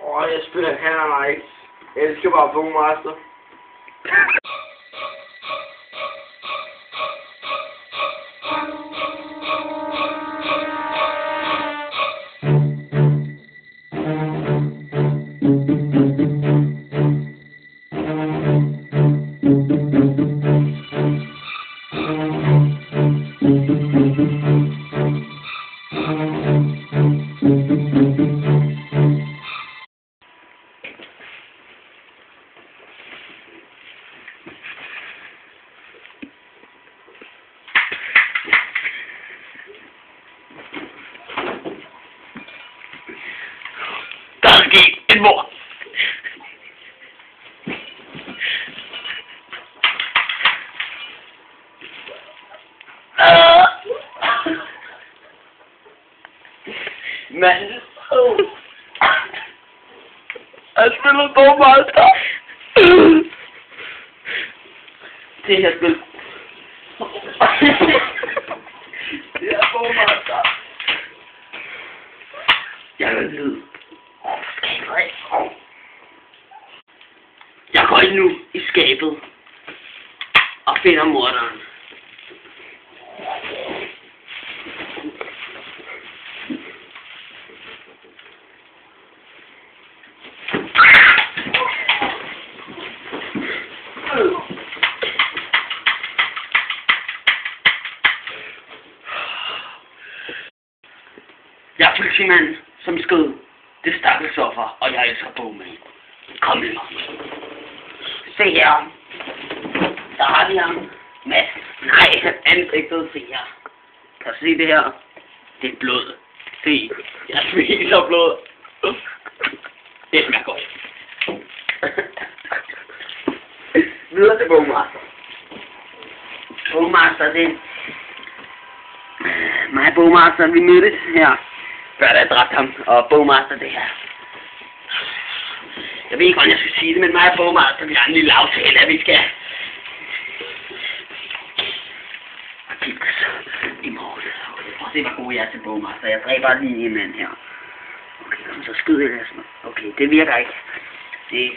Jeg spiller Counter-Strike. Jeg elsker bare Bogmaster. Der er sket et mord. Mand. Jeg spiller Bogmaster. Det her spil. Det er Bogmaster. Jeg vil lyd. Jeg går ind nu i skabet og finder morderen. Jeg er politimanden, som skød det stakkels offer, og jeg elsker Bogman. Kom med mig. Se her. Der har vi ham. Mads. Nej, ansigtet. Se her. Kan du se det her? Det er blod. Se. Jeg spiser blod. Det smager godt. Videre til Bogmaster. Bogmaster, det mig og Bogmaster, vi mødtes her, før jeg dræbte ham, og Bogmaster det her. Jeg ved ikke, hvordan jeg skal sige det, men mig og Bogmaster, vi har en lille aftale, at vi skal giftes i morgen. Prøv at se, hvor god jeg er til Bogmaster. Jeg dræber lige en mand her. Okay, kom så skyd i det. Okay, det virker ikke. Det